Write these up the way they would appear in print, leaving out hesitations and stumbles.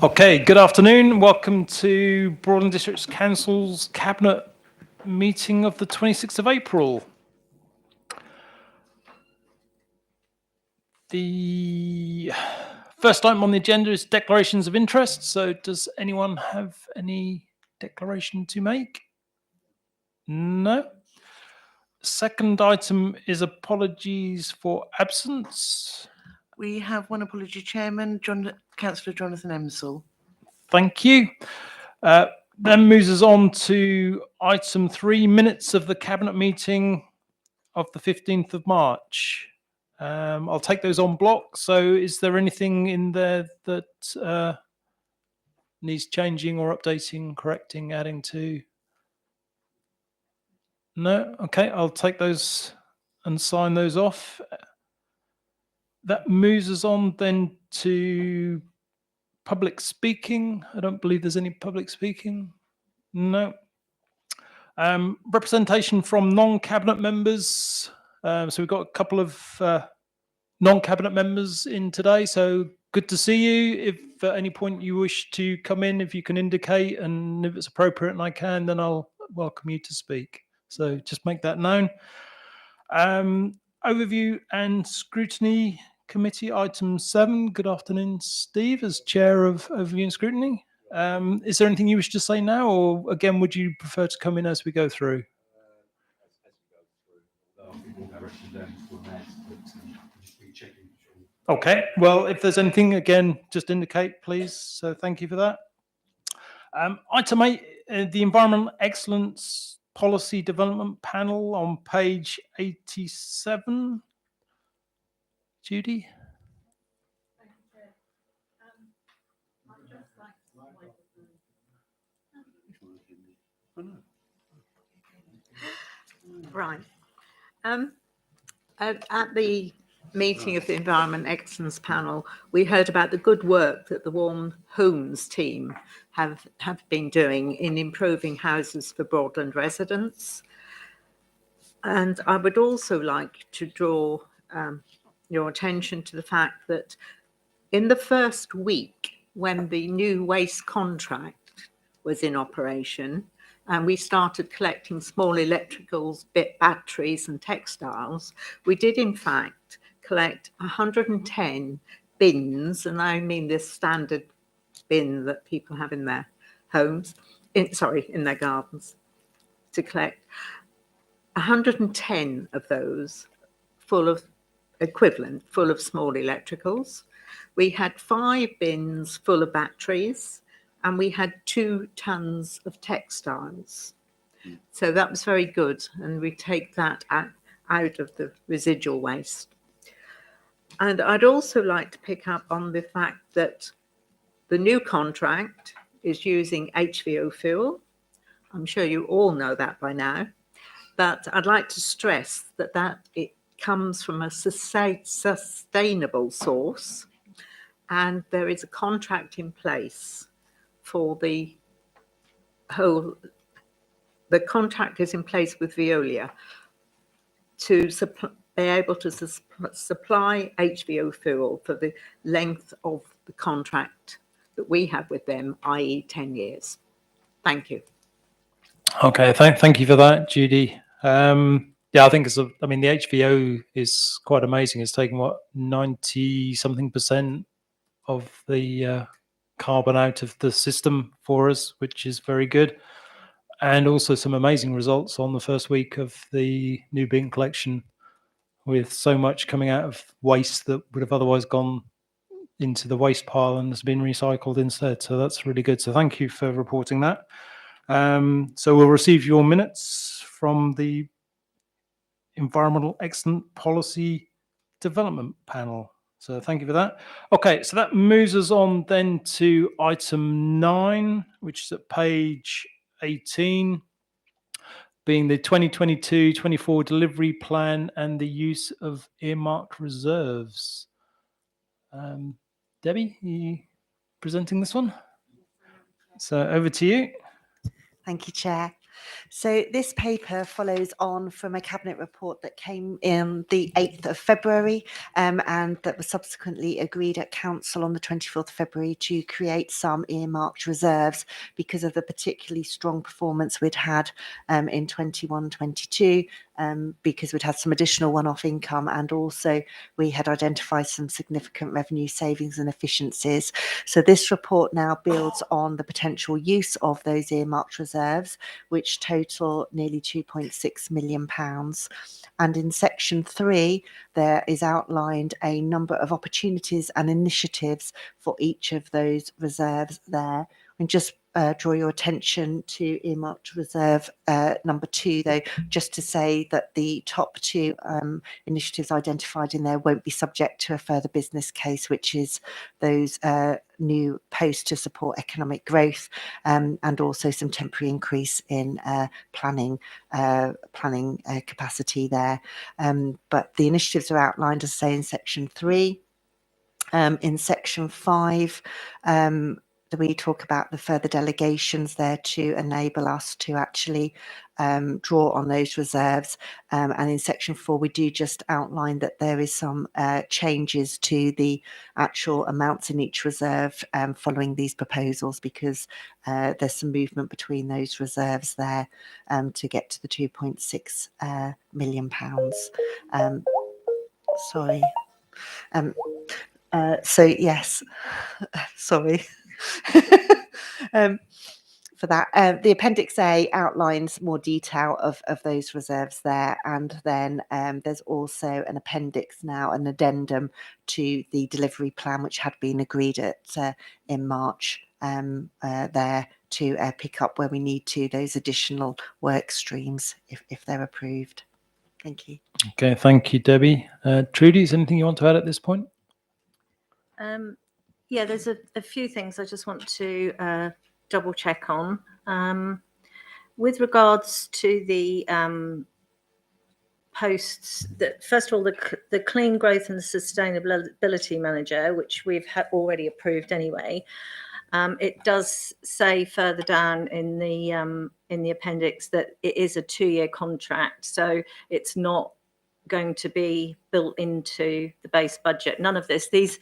Okay, good afternoon. Welcome to Broadland District Council's Cabinet meeting of the 26th of April. The first item on the agenda is declarations of interest. So does anyone have any declaration to make? No. Second item is apologies for absence. We have one apology, Chairman, Councillor Jonathan Emsall. Thank you. Then moves us on to item 3, minutes of the Cabinet meeting of the 15th of March. I'll take those on block. So is there anything in there that needs changing or updating, correcting, adding to? No? Okay, I'll take those and sign those off. That moves us on then to public speaking. I don't believe there's any public speaking. No. Representation from non-cabinet members. So we've got a couple of non-cabinet members in today. So good to see you. If at any point you wish to come in, if you can indicate, and if it's appropriate and I can, then I'll welcome you to speak. So just make that known. Overview and scrutiny committee, item 7. Good afternoon, Steve, as chair of overview and scrutiny. Is there anything you wish to say now, or again, would you prefer to come in as we go through? Okay, well, if there's anything, again, just indicate, please. So thank you for that. Item 8, the Environmental Excellence Policy Development Panel on page 87. Judy? Right. At the meeting of the Environment Excellence Panel, we heard about the good work that the Warm Homes team have been doing in improving houses for Broadland residents. And I would also like to draw your attention to the fact that in the first week, when the new waste contract was in operation, and we started collecting small electricals, batteries and textiles, we did in fact collect 110 bins, and I mean this standard bin that people have in their homes, in their gardens, to collect 110 of those full of small electricals. We had 5 bins full of batteries, and we had 2 tons of textiles. So that was very good, and we take that out of the residual waste. And I'd also like to pick up on the fact that the new contract is using HVO fuel. I'm sure you all know that by now, but I'd like to stress that it comes from a sustainable source, and there is a contract in place for the contract is in place with Veolia to be able to supply HVO fuel for the length of the contract that we have with them, i.e. 10 years. Thank you. Okay, thank you for that, Judy. Yeah, I think the HVO is quite amazing. It's taken 90-something% of the carbon out of the system for us, which is very good. And also some amazing results on the first week of the new bin collection, with so much coming out of waste that would have otherwise gone into the waste pile and has been recycled instead. So that's really good. So thank you for reporting that. So we'll receive your minutes from the Environmental Excellent Policy Development Panel. So thank you for that. Okay, so that moves us on then to item 9, which is at page 18, being the 2022-24 delivery plan and the use of earmarked reserves. Debbie, are you presenting this one? So over to you. Thank you, Chair. So this paper follows on from a cabinet report that came in the 8th of February and that was subsequently agreed at council on the 24th of February to create some earmarked reserves because of the particularly strong performance we'd had in 21-22, because we'd had some additional one-off income, and also we had identified some significant revenue savings and efficiencies. So this report now builds on the potential use of those earmarked reserves, which total nearly £2.6 million. And in section 3, there is outlined a number of opportunities and initiatives for each of those reserves there. And just draw your attention to earmarked reserve number 2, though, just to say that the top 2 initiatives identified in there won't be subject to a further business case, which is those new posts to support economic growth, and also some temporary increase in planning capacity there. But the initiatives are outlined, as I say, in section 3. In section 5, we talk about the further delegations there to enable us to actually draw on those reserves. And in section 4, we do just outline that there is some changes to the actual amounts in each reserve following these proposals, because there's some movement between those reserves there to get to the £2.6 million. Sorry. So yes, sorry. For that, the Appendix A outlines more detail of those reserves there, and then there's also an appendix now, an addendum to the delivery plan, which had been agreed in March there to pick up where we need to those additional work streams if they're approved. Thank you. Okay, thank you, Debbie. Trudy, is there anything you want to add at this point? Yeah, there's a few things I just want to double check on. With regards to the posts, that first of all, the Clean Growth and Sustainability Manager, which we've already approved anyway, it does say further down in the appendix that it is a 2-year contract, so it's not going to be built into the base budget. None of this. These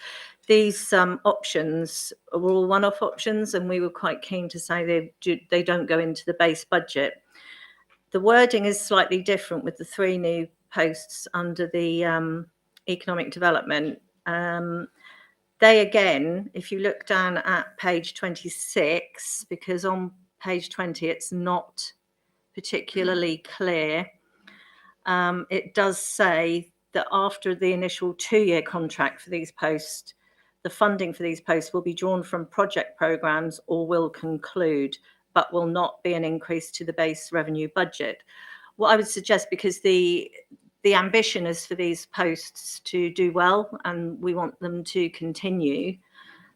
options were all one-off options, and we were quite keen to say they don't go into the base budget. The wording is slightly different with the 3 new posts under the economic development. They, again, if you look down at page 26, because on page 20 it's not particularly clear, it does say that after the initial 2-year contract for these posts, the funding for these posts will be drawn from project programmes or will conclude, but will not be an increase to the base revenue budget. What I would suggest, because the ambition is for these posts to do well and we want them to continue.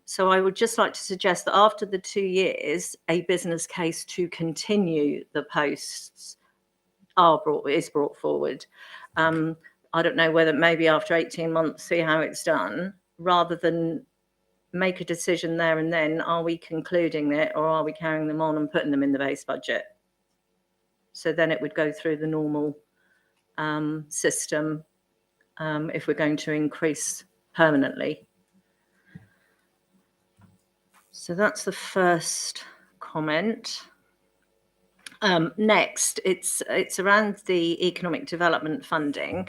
So I would just like to suggest that after the 2 years, a business case to continue the posts is brought forward. I don't know whether maybe after 18 months, see how it's done, rather than make a decision there and then, are we concluding it or are we carrying them on and putting them in the base budget? So then it would go through the normal system if we're going to increase permanently. So that's the first comment. Next, it's around the economic development funding.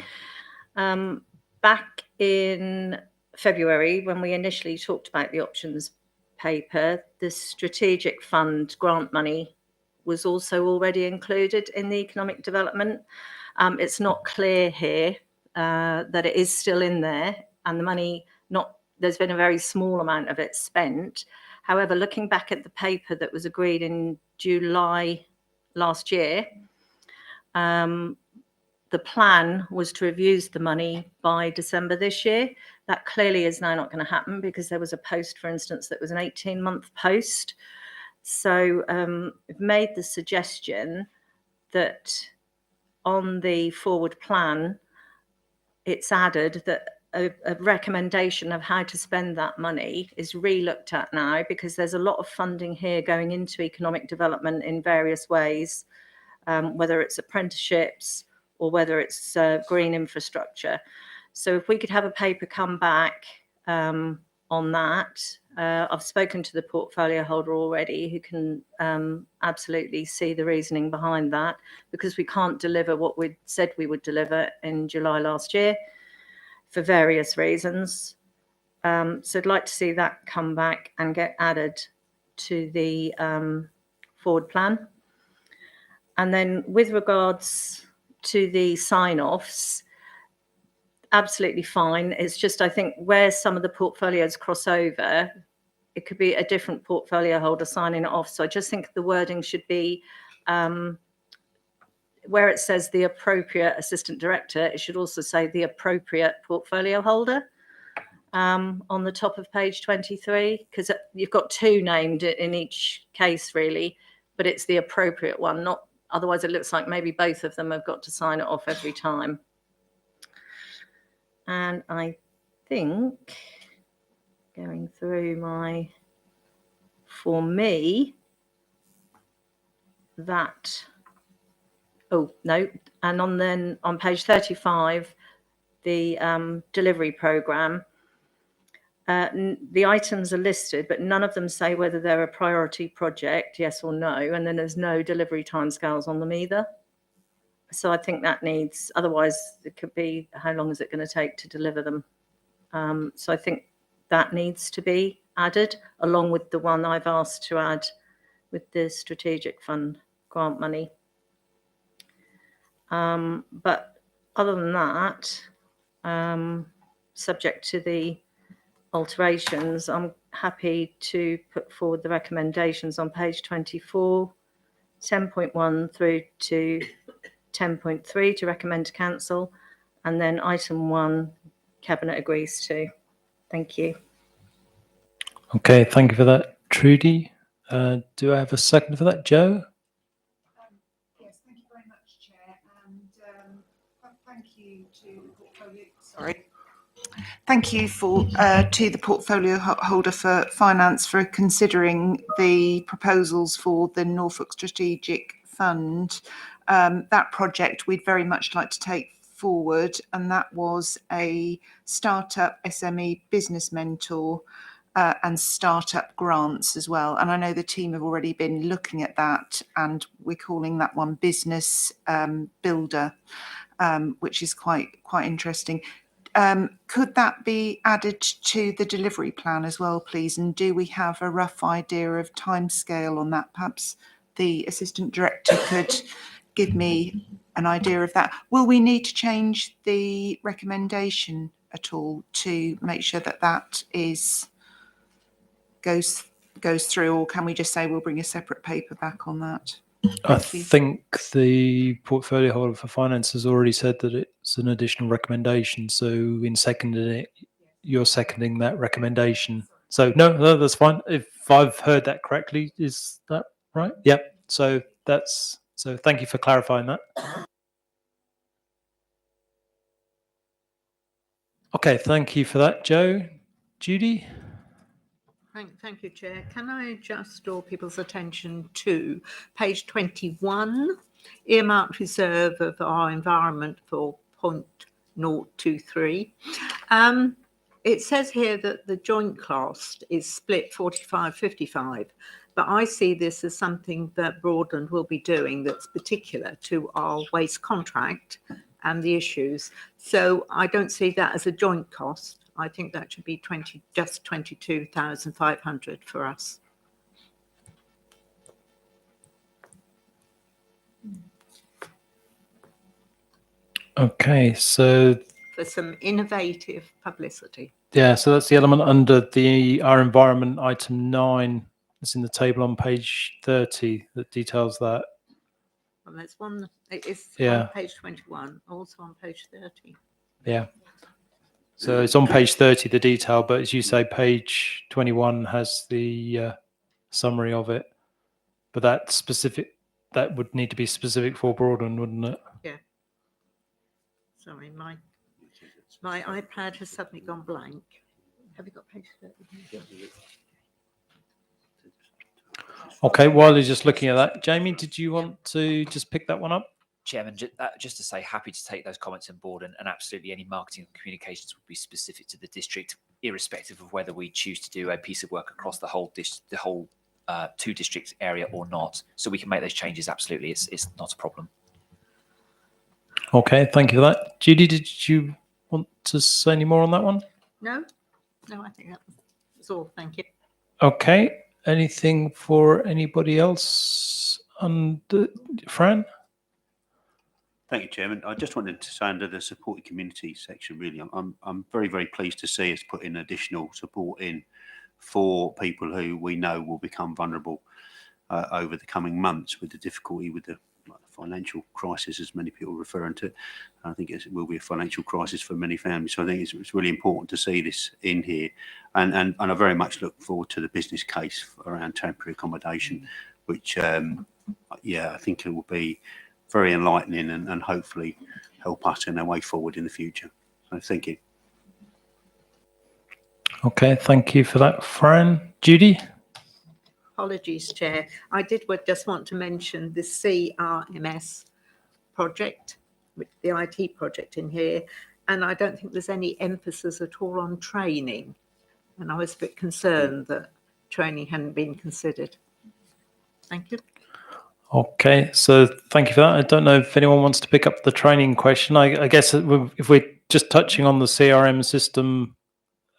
Back in February, when we initially talked about the options paper, the strategic fund grant money was also already included in the economic development. It's not clear here that it is still in there, and the money there's been a very small amount of it spent. However, looking back at the paper that was agreed in July last year, the plan was to have used the money by December this year. That clearly is now not going to happen, because there was a post, for instance, that was an 18-month post. So we've made the suggestion that on the forward plan, it's added that a recommendation of how to spend that money is re-looked at now, because there's a lot of funding here going into economic development in various ways. whether it's apprenticeships or whether it's green infrastructure. So if we could have a paper come back on that. I've spoken to the portfolio holder already, who can absolutely see the reasoning behind that, because we can't deliver what we said we would deliver in July last year for various reasons. So I'd like to see that come back and get added to the forward plan. And then with regards to the sign-offs, absolutely fine. It's just, I think, where some of the portfolios cross over, it could be a different portfolio holder signing it off. So I just think the wording should be where it says the appropriate assistant director, it should also say the appropriate portfolio holder on the top of page 23, because you've got two named in each case, really, but it's the appropriate one, not otherwise it looks like maybe both of them have got to sign it off every time. And I think, going through for me, that, oh, no, and on page 35, the delivery programme, the items are listed, but none of them say whether they're a priority project, yes or no, and then there's no delivery timescales on them either. So I think that needs, otherwise it could be, how long is it going to take to deliver them? So I think that needs to be added, along with the one I've asked to add with the strategic fund grant money. But other than that, subject to the alterations, I'm happy to put forward the recommendations on page 24, 10.1 through to 10.3 to recommend to council, and then item 1, Cabinet agrees to. Thank you. Okay, thank you for that, Trudy. Do I have a second for that, Joe? Yes, thank you very much, Chair, and thank you to the portfolio. Sorry. Thank you to the portfolio holder for finance for considering the proposals for the Norfolk Strategic Fund. That project we'd very much like to take forward, and that was a startup SME business mentor and startup grants as well. And I know the team have already been looking at that, and we're calling that one Business Builder, which is quite interesting. Could that be added to the delivery plan as well, please? And do we have a rough idea of timescale on that? Perhaps the assistant director could give me an idea of that. Will we need to change the recommendation at all to make sure that that goes through, or can we just say we'll bring a separate paper back on that? I think the portfolio holder for finance has already said that it's an additional recommendation. So in seconding it, you're seconding that recommendation. So no, that's fine. If I've heard that correctly, is that right? Yep. So thank you for clarifying that. Okay, thank you for that, Joe. Judy? Thank you, Chair. Can I just draw people's attention to page 21, earmarked reserve of our environment for 0.023. It says here that the joint cost is split 45-55, but I see this as something that Broadland will be doing that's particular to our waste contract and the issues. So I don't see that as a joint cost. I think that should be just 22,500 for us. Okay, so For some innovative publicity. yeah, so that's the element under our environment item 9. It's in the table on page 30 that details that. Well, there's one. It's Yeah. on page 21, also on page 30. Yeah. So it's on page 30, the detail, but as you say, page 21 has the summary of it. But that would need to be specific for Broadland, wouldn't it? Yeah. Sorry, my iPad has suddenly gone blank. Have you got page 30? Okay, while you're just looking at that, Jamie, did you want to just pick that one up? Chairman, just to say, happy to take those comments on board, and absolutely any marketing and communications would be specific to the district, irrespective of whether we choose to do a piece of work across the whole two district area or not. So we can make those changes. Absolutely, it's not a problem. Okay, thank you for that. Judy, did you want to say any more on that one? No, I think that's all. Thank you. Okay, anything for anybody else? Fran? Thank you, Chairman. I just wanted to say under the supported community section, really, I'm very, very pleased to see us putting additional support in for people who we know will become vulnerable over the coming months with the difficulty with the financial crisis, as many people are referring to. I think it will be a financial crisis for many families. So I think it's really important to see this in here. And I very much look forward to the business case around temporary accommodation, which, I think it will be very enlightening and hopefully help us in our way forward in the future. So thank you. Okay, thank you for that, Fran. Judy? Apologies, Chair. I just want to mention the CRMS project, the IT project in here, and I don't think there's any emphasis at all on training. And I was a bit concerned that training hadn't been considered. Thank you. Okay, so thank you for that. I don't know if anyone wants to pick up the training question. I guess if we're just touching on the CRM system,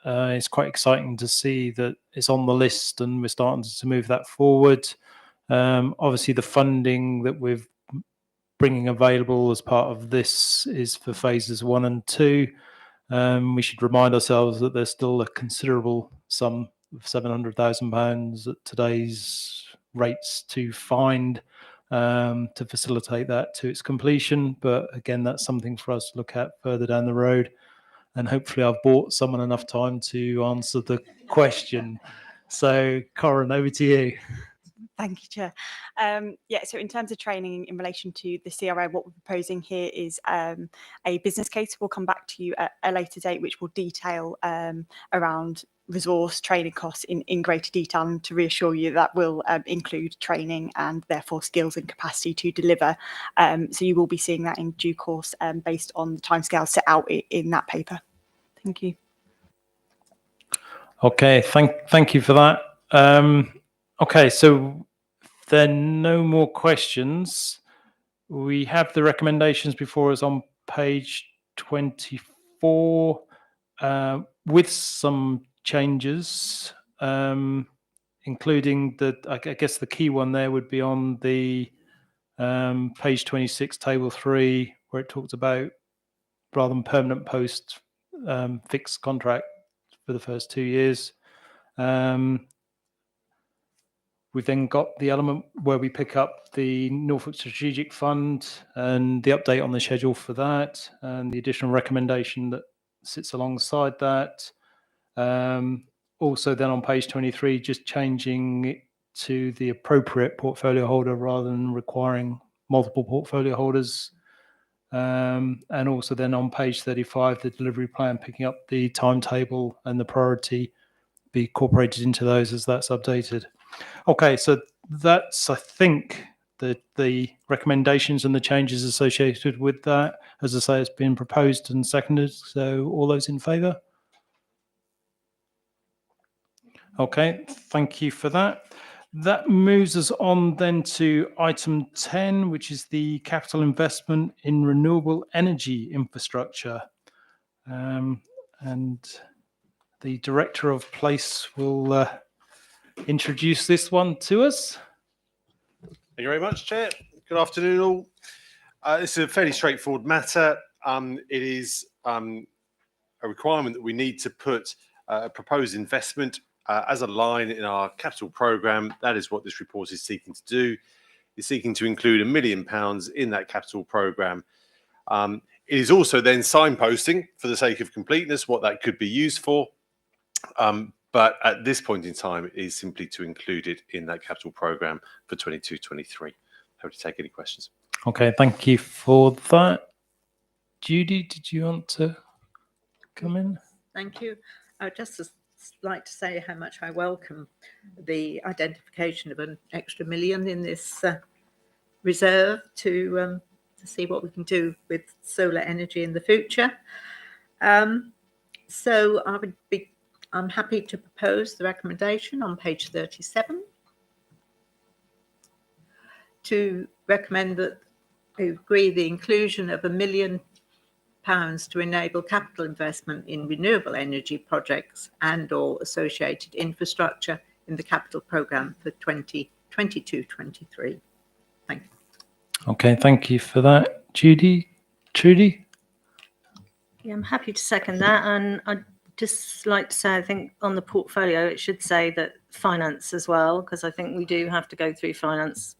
it's quite exciting to see that it's on the list and we're starting to move that forward. Obviously, the funding that we're bringing available as part of this is for phases 1 and 2. We should remind ourselves that there's still a considerable sum of £700,000 at today's rates to find to facilitate that to its completion. But again, that's something for us to look at further down the road. And hopefully I've bought someone enough time to answer the question. So, Corin, over to you. Thank you, Chair. So in terms of training in relation to the CRO, what we're proposing here is a business case. We'll come back to you at a later date, which will detail around resource training costs in greater detail, and to reassure you that will include training and therefore skills and capacity to deliver. So you will be seeing that in due course based on the timescales set out in that paper. Thank you. Okay, thank you for that. Okay, so if there are no more questions, we have the recommendations before us on page 24 with some changes, including I guess the key one there would be on the page 26, table 3, where it talks about rather than permanent post, fixed contract for the first 2 years. We've then got the element where we pick up the Norfolk Strategic Fund and the update on the schedule for that, and the additional recommendation that sits alongside that. Also then on page 23, just changing it to the appropriate portfolio holder rather than requiring multiple portfolio holders. And also then on page 35, the delivery plan, picking up the timetable and the priority be incorporated into those as that's updated. Okay, so that's, I think, the recommendations and the changes associated with that. As I say, it's been proposed and seconded. So all those in favour? Okay, thank you for that. That moves us on then to item 10, which is the capital investment in renewable energy infrastructure. And the Director of Place will introduce this one to us. Thank you very much, Chair. Good afternoon, all. This is a fairly straightforward matter. It is a requirement that we need to put a proposed investment as a line in our capital programme. That is what this report is seeking to do. It's seeking to include £1 million in that capital programme. It is also then signposting, for the sake of completeness, what that could be used for. But at this point in time, it is simply to include it in that capital programme for 22-23. Happy to take any questions. Okay, thank you for that. Judy, did you want to come in? Thank you. Just to like to say how much I welcome the identification of an extra million in this reserve to see what we can do with solar energy in the future. So I'm happy to propose the recommendation on page 37 to recommend that we agree the inclusion of £1 million to enable capital investment in renewable energy projects and or associated infrastructure in the capital programme for 2022-23. Thank you. Okay, thank you for that. Trudy? Yeah, I'm happy to second that. And I'd just like to say, I think on the portfolio, it should say that finance as well, because I think we do have to go through finance.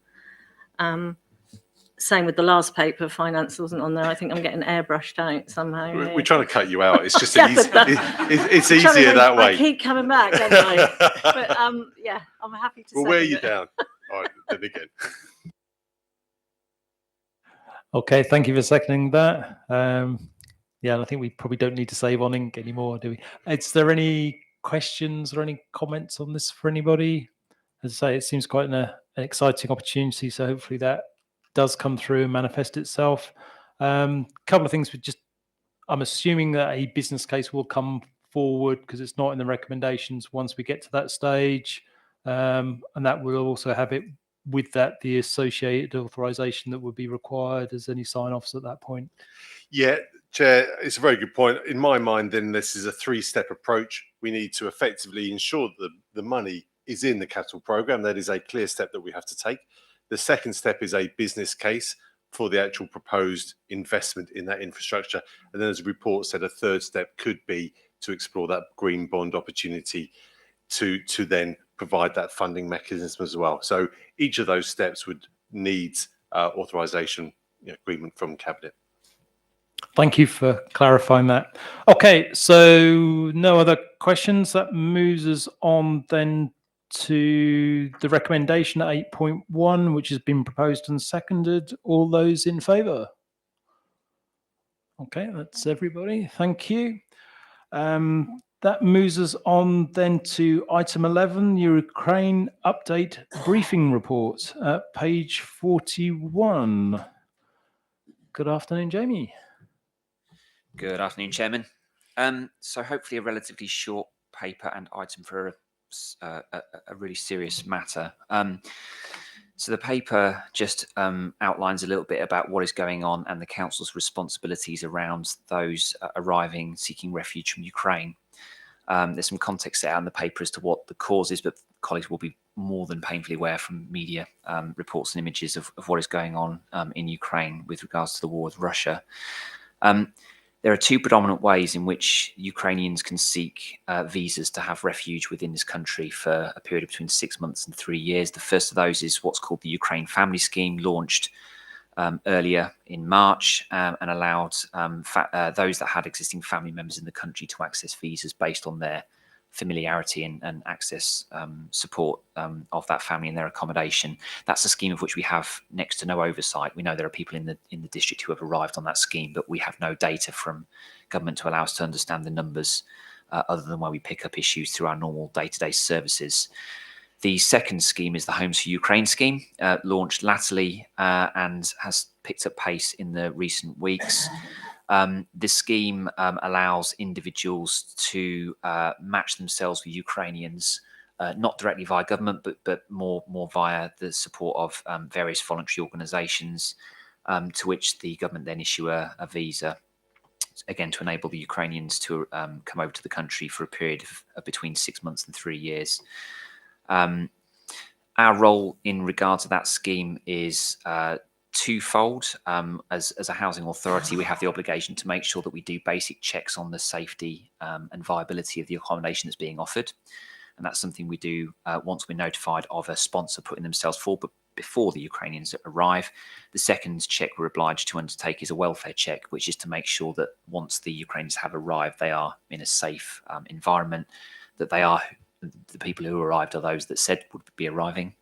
Same with the last paper, finance wasn't on there. I think I'm getting airbrushed out somehow. We're trying to cut you out. It's just Yeah, easy, but it's easier that way. I keep coming back, don't I? But yeah, I'm happy to We'll second wear you it. down. All right, then again. Okay, thank you for seconding that. Yeah, and I think we probably don't need to save on ink anymore, do we? Is there any questions or any comments on this for anybody? As I say, it seems quite an exciting opportunity, so hopefully that does come through and manifest itself. Couple of things I'm assuming that a business case will come forward because it's not in the recommendations once we get to that stage. And that will also have it with that, the associated authorization that would be required as any sign-offs at that point. Yeah, Chair, it's a very good point. In my mind, then this is a three-step approach. We need to effectively ensure that the money is in the capital programme. That is a clear step that we have to take. The second step is a business case for the actual proposed investment in that infrastructure. And then, as the report said, a third step could be to explore that green bond opportunity to then provide that funding mechanism as well. So each of those steps would need authorisation agreement from Cabinet. Thank you for clarifying that. Okay, so no other questions. That moves us on then to the recommendation at 8.1, which has been proposed and seconded. All those in favour? Okay, that's everybody. Thank you. That moves us on then to item 11, Ukraine update briefing report at page 41. Good afternoon, Jamie. Good afternoon, Chairman. So hopefully a relatively short paper and item for a really serious matter. So the paper just outlines a little bit about what is going on and the Council's responsibilities around those arriving seeking refuge from Ukraine. There's some context set out in the paper as to what the cause is, but colleagues will be more than painfully aware from media reports and images of what is going on in Ukraine with regards to the war with Russia. There are two predominant ways in which Ukrainians can seek visas to have refuge within this country for a period of between 6 months and 3 years. The first of those is what's called the Ukraine Family Scheme, launched earlier in March and allowed those that had existing family members in the country to access visas based on their familiarity and access support of that family and their accommodation. That's a scheme of which we have next to no oversight. We know there are people in the district who have arrived on that scheme, but we have no data from government to allow us to understand the numbers other than where we pick up issues through our normal day-to-day services. The second scheme is the Homes for Ukraine scheme, launched latterly and has picked up pace in the recent weeks. This scheme allows individuals to match themselves with Ukrainians, not directly via government, but more via the support of various voluntary organisations, to which the government then issue a visa, again to enable the Ukrainians to come over to the country for a period of between 6 months and 3 years. Our role in regard to that scheme is twofold. As a housing authority, we have the obligation to make sure that we do basic checks on the safety and viability of the accommodation that's being offered. And that's something we do once we're notified of a sponsor putting themselves forward, but before the Ukrainians arrive. The second check we're obliged to undertake is a welfare check, which is to make sure that once the Ukrainians have arrived, they are in a safe environment, that they are the people who arrived are those that said would be arriving,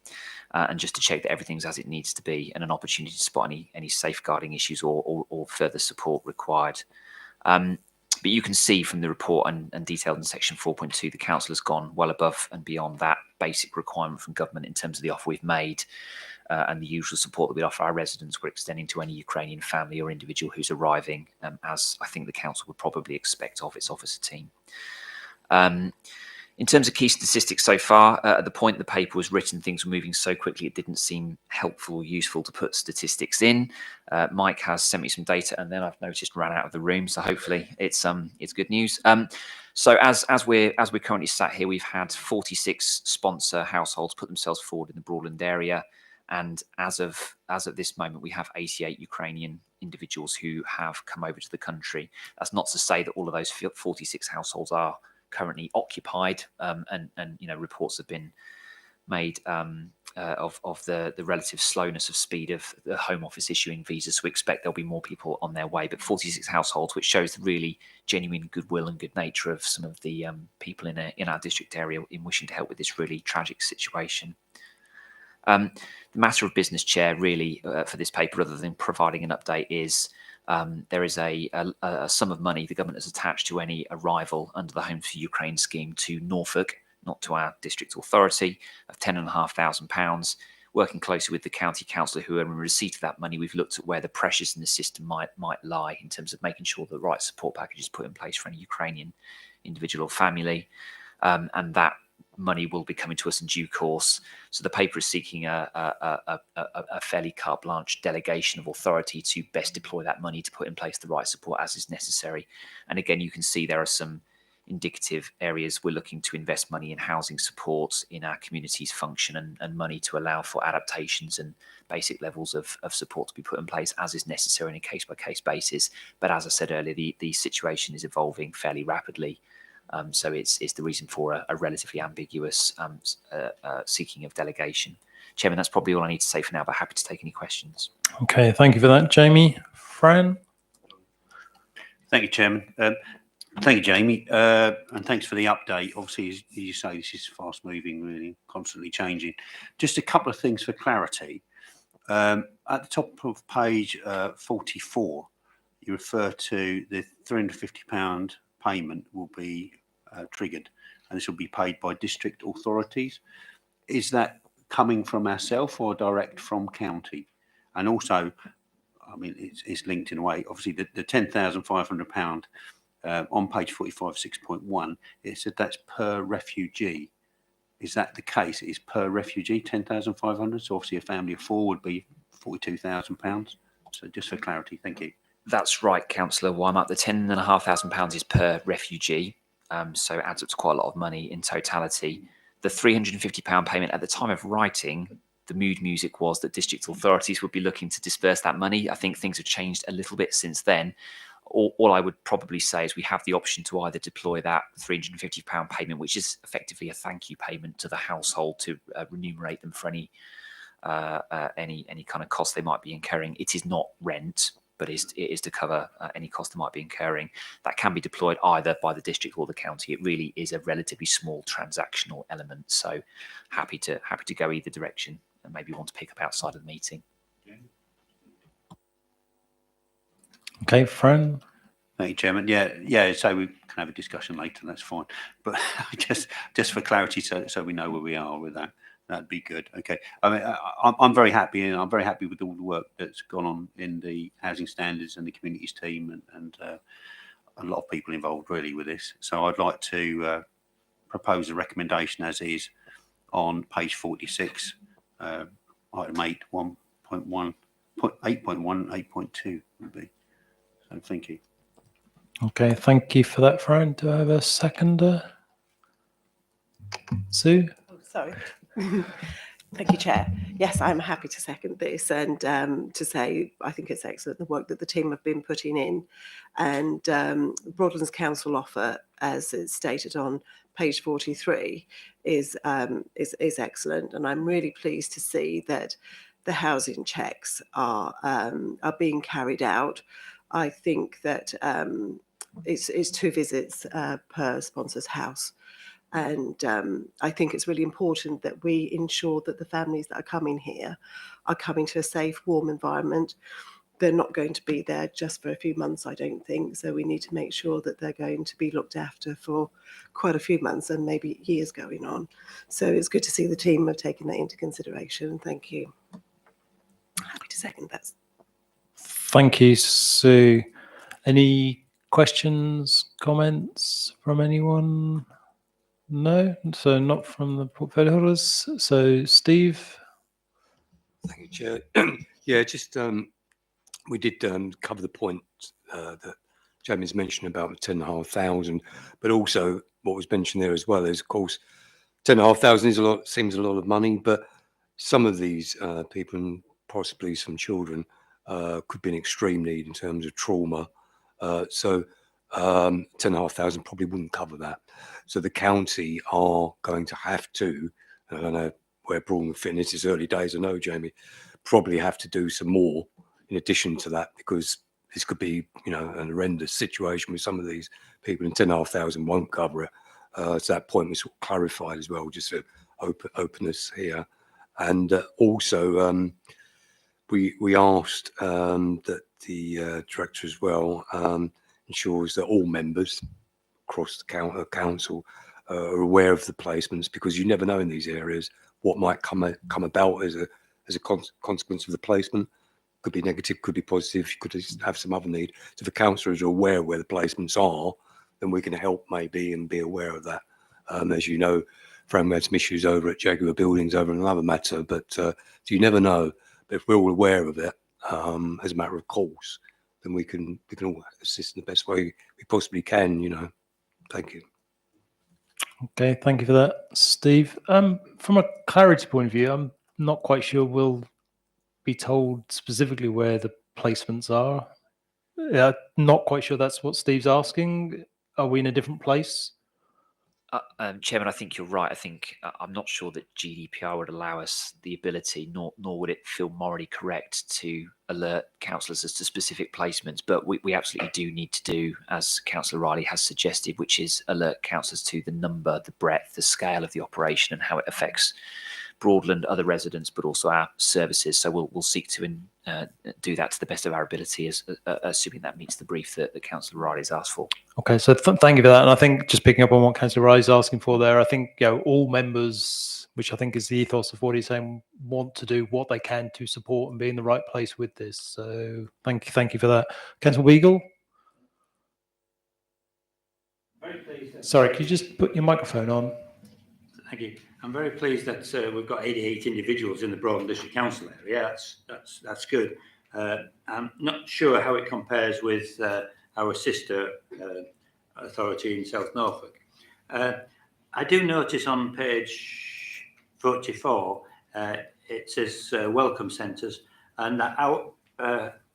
and just to check that everything's as it needs to be, and an opportunity to spot any safeguarding issues or further support required. But you can see from the report and detailed in section 4.2, the council has gone well above and beyond that basic requirement from government in terms of the offer we've made and the usual support that we offer our residents. We're extending to any Ukrainian family or individual who's arriving, as I think the council would probably expect of its officer team. In terms of key statistics so far, at the point the paper was written, things were moving so quickly it didn't seem helpful or useful to put statistics in. Mike has sent me some data, and then I've noticed ran out of the room, so hopefully it's good news. So as we're currently sat here, we've had 46 sponsor households put themselves forward in the Broadland area, and as of this moment, we have 88 Ukrainian individuals who have come over to the country. That's not to say that all of those 46 households are currently occupied, and reports have been made of the relative slowness of speed of the Home Office issuing visas. So we expect there'll be more people on their way, but 46 households, which shows the really genuine goodwill and good nature of some of the people in our district area in wishing to help with this really tragic situation. The matter of business, Chair, really for this paper, other than providing an update, is there is a sum of money the government has attached to any arrival under the Homes for Ukraine scheme to Norfolk, not to our district authority, of £10,500. Working closely with the county councillor who are in receipt of that money, we've looked at where the pressures in the system might lie in terms of making sure the right support package is put in place for any Ukrainian individual or family, and that money will be coming to us in due course. So the paper is seeking a fairly carte blanche delegation of authority to best deploy that money to put in place the right support as is necessary. And again, you can see there are some indicative areas. We're looking to invest money in housing support, in our community's function, and money to allow for adaptations and basic levels of support to be put in place as is necessary on a case-by-case basis. But as I said earlier, the situation is evolving fairly rapidly. So it's the reason for a relatively ambiguous seeking of delegation. Chairman, that's probably all I need to say for now, but happy to take any questions. Okay, thank you for that, Jamie. Fran? Thank you, Chairman. Thank you, Jamie, and thanks for the update. Obviously, as you say, this is fast moving, really constantly changing. Just a couple of things for clarity. At the top of page 44, you refer to the £350 payment will be triggered, and this will be paid by district authorities. Is that coming from ourselves or direct from county? And also, I mean, it's linked in a way. Obviously, the £10,500 on page 45, 6.1, it said that's per refugee. Is that the case? It is per refugee, 10,500. So obviously, a family of four would be £42,000. So just for clarity, thank you. That's right, Councillor Wymark. The £10,500 is per refugee, so it adds up to quite a lot of money in totality. The £350 payment at the time of writing, the mood music was that district authorities would be looking to disperse that money. I think things have changed a little bit since then. All I would probably say is we have the option to either deploy that £350 payment, which is effectively a thank you payment to the household to remunerate them for any kind of cost they might be incurring. It is not rent, but it is to cover any cost they might be incurring. That can be deployed either by the district or the county. It really is a relatively small transactional element. So happy to go either direction, and maybe want to pick up outside of the meeting. Okay, Fran? Thank you, Chairman. Yeah. So we can have a discussion later. That's fine. But just for clarity, so we know where we are with that. That'd be good. Okay. I mean, I'm very happy, and I'm very happy with all the work that's gone on in the housing standards and the communities team, and a lot of people involved really with this. So I'd like to propose a recommendation as is on page 46, item 8, 1.1, 8.1, 8.2 would be. So thank you. Okay, thank you for that, Fran. Do I have a seconder? Sue? Oh, sorry. Thank you, Chair. Yes, I'm happy to second this, and to say I think it's excellent the work that the team have been putting in, and Broadland's council offer, as it's stated on page 43, is excellent, and I'm really pleased to see that the housing checks are being carried out. I think that it's 2 visits per sponsor's house. And I think it's really important that we ensure that the families that are coming here are coming to a safe, warm environment, they're not going to be there just for a few months, I don't think. So we need to make sure that they're going to be looked after for quite a few months and maybe years going on. So it's good to see the team have taken that into consideration. Thank you. Happy to second that. Thank you, Sue. Any questions, comments from anyone? No, so not from the portfolio holders. So Steve. Thank you, Chair. Yeah, just we did cover the point that Jamie's mentioned about the 10,500, but also what was mentioned there as well is, of course, 10,500 is a lot, seems a lot of money, but some of these people, and possibly some children, could be in extreme need in terms of trauma. So 10,500 probably wouldn't cover that. So the county are going to have to, I don't know where Broadland fit in this is early days, I know, Jamie, probably have to do some more in addition to that, because this could be, you know, an horrendous situation with some of these people, and 10,500 won't cover it. So that point was sort of clarified as well, just for openness here. And also, we asked that the director as well ensures that all members across the council are aware of the placements, because you never know in these areas what might come about as a consequence of the placement. Could be negative, could be positive, you could have some other need. So if the councillors are aware where the placements are, then we can help maybe and be aware of that. As you know, Fran, we had some issues over at Jaguar Buildings over another matter, but so you never know. But if we're all aware of it, as a matter of course, then we can all assist in the best way we possibly can, you know. Thank you. Okay, thank you for that, Steve. From a clarity point of view, I'm not quite sure we'll be told specifically where the placements are. Yeah, not quite sure that's what Steve's asking. Are we in a different place? Chairman, I think you're right. I think I'm not sure that GDPR would allow us the ability, nor would it feel morally correct to alert councillors as to specific placements. But we absolutely do need to do, as Councillor Riley has suggested, which is alert councillors to the number, the breadth, the scale of the operation, and how it affects Broadland, other residents, but also our services. So we'll seek to do that to the best of our ability, assuming that meets the brief that Councillor Riley has asked for. Okay, so thank you for that. And I think just picking up on what Councillor Riley is asking for there, I think, you know, all members, which I think is the ethos of what he's saying, want to do what they can to support and be in the right place with this. So thank you for that. Councillor Weagle. Sorry, could you just put your microphone on? Thank you. I'm very pleased that we've got 88 individuals in the Broadland District Council area. That's good. I'm not sure how it compares with our sister authority in South Norfolk. I do notice on page 44 it says welcome centres, and that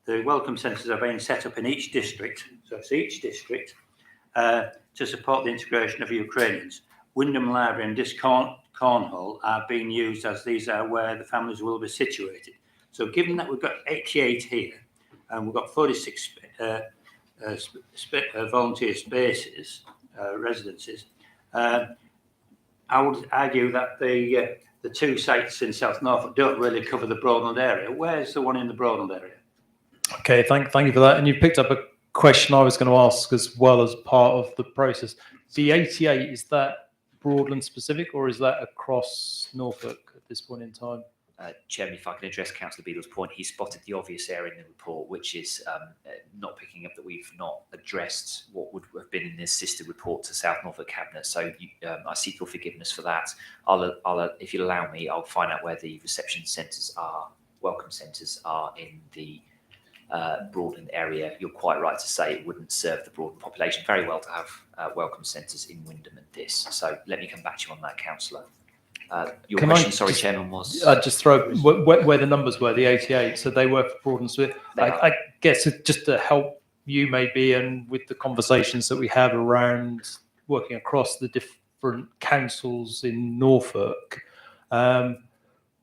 the welcome centres are being set up in each district. So it's each district to support the integration of Ukrainians. Wyndham Library and Cornwall are being used as these are where the families will be situated. So given that we've got 88 here and we've got 46 volunteer spaces, residences, I would argue that the two sites in South Norfolk don't really cover the Broadland area. Where's the one in the Broadland area? Okay, thank you for that. And you picked up a question I was going to ask as well as part of the process. The 88, is that Broadland specific, or is that across Norfolk at this point in time? Chairman, if I can address Councillor Beadle's point, he spotted the obvious area in the report, which is not picking up that we've not addressed what would have been in this sister report to South Norfolk Cabinet. So I seek your forgiveness for that. I'll, if you'll allow me, I'll find out where the reception centres are, welcome centres are in the Broadland area. You're quite right to say it wouldn't serve the Broadland population very well to have welcome centres in Wyndham and this. So let me come back to you on that, Councillor. Your question, sorry, Chairman, was? Just throw where the numbers were, the 88. So they were for Broadland. So I guess just to help you maybe, and with the conversations that we have around working across the different councils in Norfolk,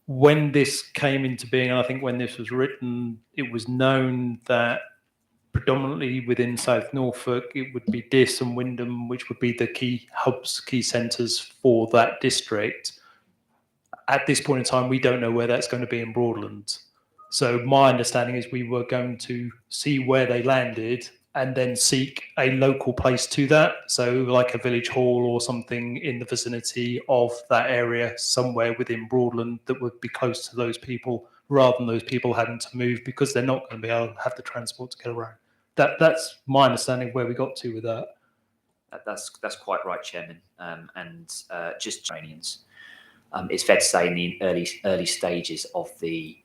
when this came into being, and I think when this was written, it was known that predominantly within South Norfolk, it would be Diss and Wyndham, which would be the key hubs, key centres for that district. At this point in time, we don't know where that's going to be in Broadland. So my understanding is we were going to see where they landed and then seek a local place to that. So like a village hall or something in the vicinity of that area, somewhere within Broadland that would be close to those people, rather than those people having to move because they're not going to be able to have the transport to get around. That's my understanding of where we got to with that. That's quite right, Chairman. Just Iranians. It's fair to say in the early stages of the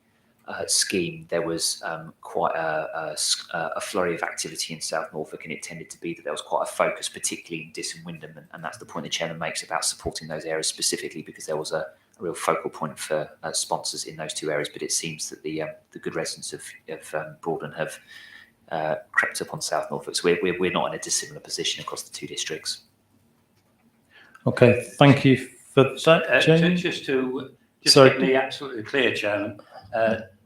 scheme, there was quite a flurry of activity in South Norfolk, and it tended to be that there was quite a focus, particularly in Diss and Windham, and that's the point the Chairman makes about supporting those areas specifically, because there was a real focal point for sponsors in those two areas. But it seems that the good residents of Broadland have crept up on South Norfolk, so we're not in a dissimilar position across the two districts. Okay, thank you for that, James. Just to Sorry. get me absolutely clear, Chairman,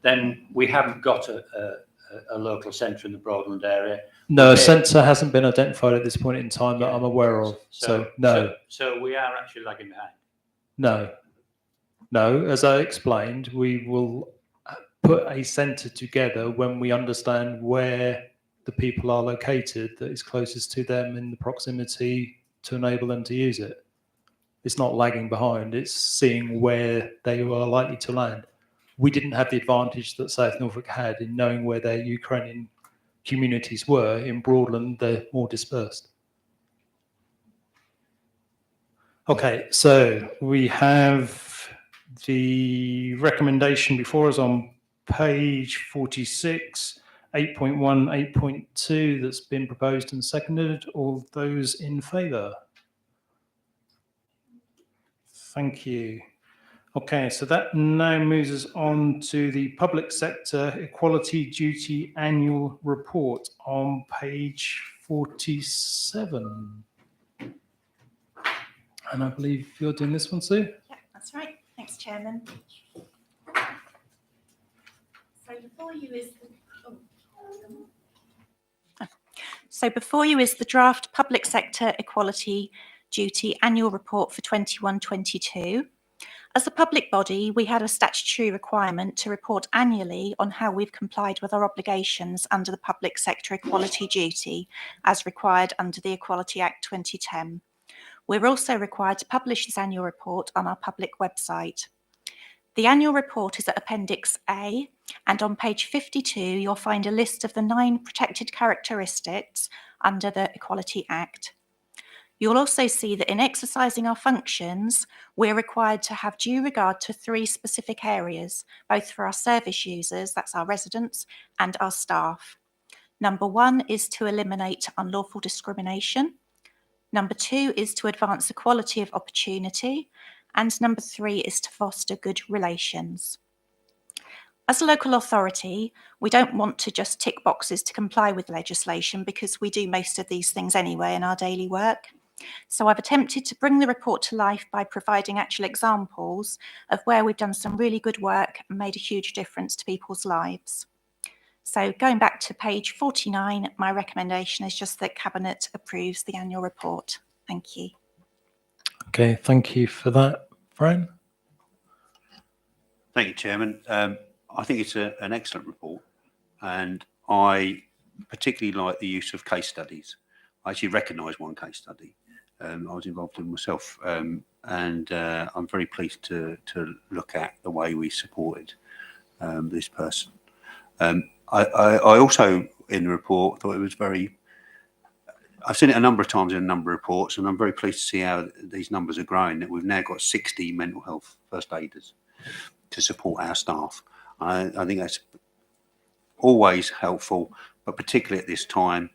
then we haven't got a local centre in the Broadland area. No, a centre hasn't been identified at this point in time that I'm aware of. So no. So we are actually lagging behind. No. As I explained, we will put a centre together when we understand where the people are located that is closest to them in the proximity to enable them to use it. It's not lagging behind, it's seeing where they are likely to land. We didn't have the advantage that South Norfolk had in knowing where their Ukrainian communities were. In Broadland, they're more dispersed. Okay, so we have the recommendation before us on page 46, 8.1, 8.2 that's been proposed and seconded. All those in favour? Thank you. Okay, so that now moves us on to the public sector equality duty annual report on page 47. And I believe you're doing this one, Sue? Yeah, that's right. Thanks, Chairman. So before you is the draft public sector equality duty annual report for 21-22. As a public body, we had a statutory requirement to report annually on how we've complied with our obligations under the public sector equality duty as required under the Equality Act 2010. We're also required to publish this annual report on our public website. The annual report is at Appendix A, and on page 52, you'll find a list of the 9 protected characteristics under the Equality Act. You'll also see that in exercising our functions, we're required to have due regard to 3 specific areas, both for our service users, that's our residents, and our staff. Number 1 is to eliminate unlawful discrimination. Number 2 is to advance equality of opportunity. And number 3 is to foster good relations. As a local authority, we don't want to just tick boxes to comply with legislation, because we do most of these things anyway in our daily work. So I've attempted to bring the report to life by providing actual examples of where we've done some really good work and made a huge difference to people's lives. So going back to page 49, my recommendation is just that Cabinet approves the annual report. Thank you. Okay, thank you for that, Fran. Thank you, Chairman. I think it's an excellent report, and I particularly like the use of case studies. I actually recognise one case study. I was involved in myself, and I'm very pleased to look at the way we supported this person. I also, in the report, thought it was very... I've seen it a number of times in a number of reports, and I'm very pleased to see how these numbers are growing, that we've now got 60 mental health first aiders to support our staff. I think that's always helpful, but particularly at this time,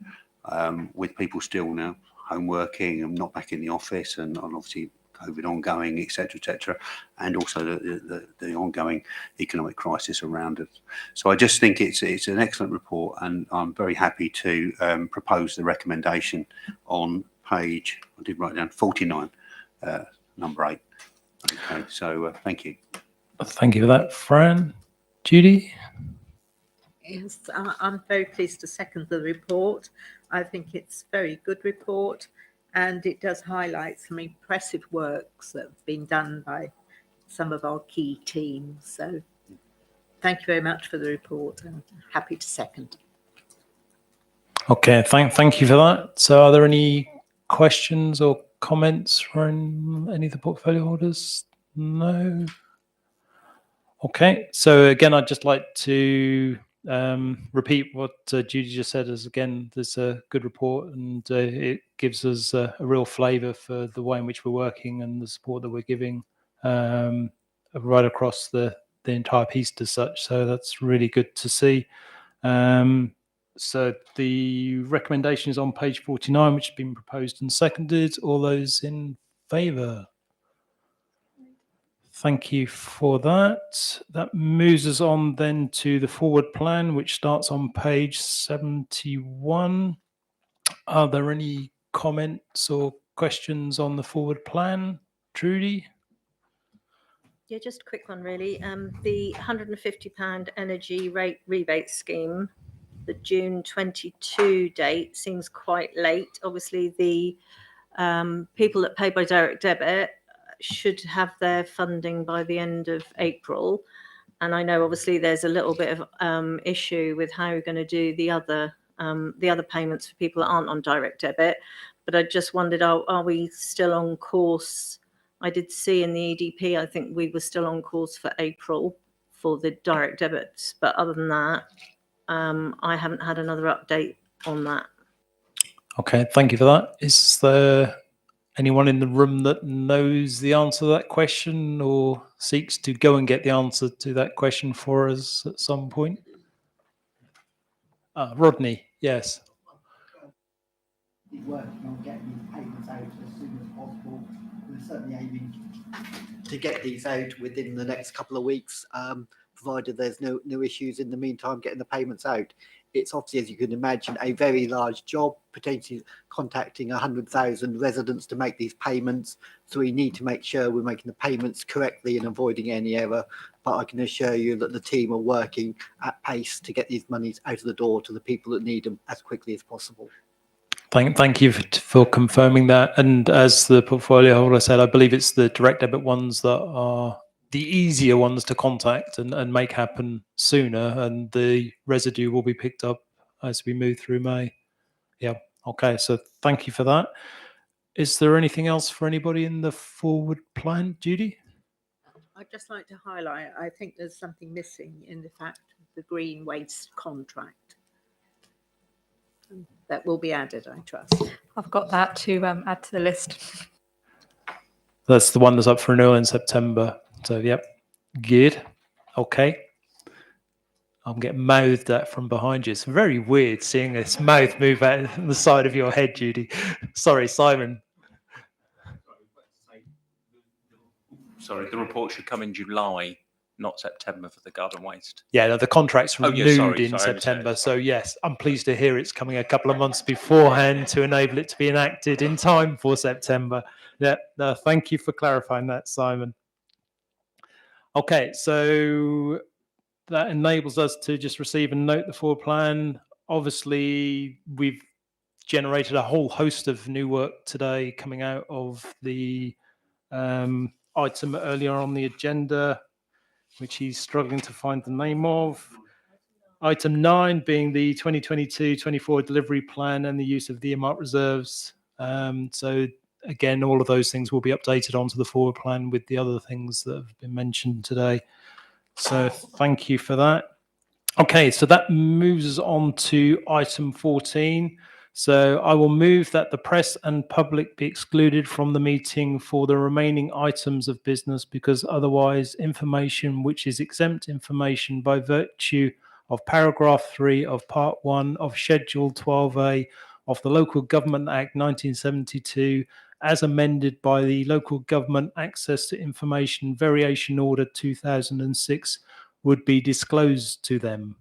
with people still now home working and not back in the office, and obviously COVID ongoing, etc., and also the ongoing economic crisis around us. So I just think it's an excellent report, and I'm very happy to propose the recommendation on page, I did write down 49, number 8. Okay, so thank you. Thank you for that, Fran. Judy? Yes, I'm very pleased to second the report. I think it's a very good report, and it does highlight some impressive works that have been done by some of our key teams. So thank you very much for the report and happy to second. Okay, thank you for that. So are there any questions or comments from any of the portfolio holders? No. Okay, so again, I'd just like to repeat what Judy just said. As again, there's a good report, and it gives us a real flavour for the way in which we're working and the support that we're giving right across the entire piece as such. So that's really good to see. So the recommendation is on page 49, which has been proposed and seconded. All those in favour? Thank you for that. That moves us on then to the forward plan, which starts on page 71. Are there any comments or questions on the forward plan, Trudy? Yeah, just a quick one, really. The £150 energy rate rebate scheme, the June 22 date seems quite late. Obviously, the people that pay by direct debit should have their funding by the end of April. And I know obviously there's a little bit of issue with how we're going to do the other payments for people that aren't on direct debit. But I just wondered, are we still on course? I did see in the EDP, I think we were still on course for April for the direct debits. But other than that, I haven't had another update on that. Okay, thank you for that. Is there anyone in the room that knows the answer to that question or seeks to go and get the answer to that question for us at some point? Rodney, yes. Working on getting these payments out as soon as possible. We're certainly aiming to get these out within the next couple of weeks, provided there's no issues in the meantime getting the payments out. It's obviously, as you can imagine, a very large job, potentially contacting 100,000 residents to make these payments. So we need to make sure we're making the payments correctly and avoiding any error. But I can assure you that the team are working at pace to get these monies out of the door to the people that need them as quickly as possible. Thank you for confirming that. And as the portfolio holder said, I believe it's the direct debit ones that are the easier ones to contact and make happen sooner, and the residue will be picked up as we move through May. Yeah, okay, so thank you for that. Is there anything else for anybody in the forward plan, Judy? I'd just like to highlight, I think there's something missing in the fact of the green waste contract. That will be added, I trust. I've got that to add to the list. That's the one that's up for renewal in September. So, yep, good. Okay. I'm getting mouthed at from behind you. It's very weird seeing this mouth move out the side of your head, Judy. Sorry, Simon. Sorry, the report should come in July, not September, for the garden waste. Yeah, no, the contract's renewed in sorry, September. So, yes, I'm pleased to hear it's coming a couple of months beforehand to enable it to be enacted in time for September. Yeah, no, thank you for clarifying that, Simon. Okay, so that enables us to just receive and note the forward plan. Obviously, we've generated a whole host of new work today coming out of the item earlier on the agenda, which he's struggling to find the name of. Item 9 being the 2022-24 delivery plan and the use of the earmarked reserves. So again, all of those things will be updated onto the forward plan with the other things that have been mentioned today. So thank you for that. Okay, so that moves us on to item 14. So I will move that the press and public be excluded from the meeting for the remaining items of business, because otherwise information which is exempt information by virtue of paragraph 3 of part 1 of schedule 12A of the Local Government Act 1972 as amended by the Local Government Access to Information Variation Order 2006 would be disclosed to them.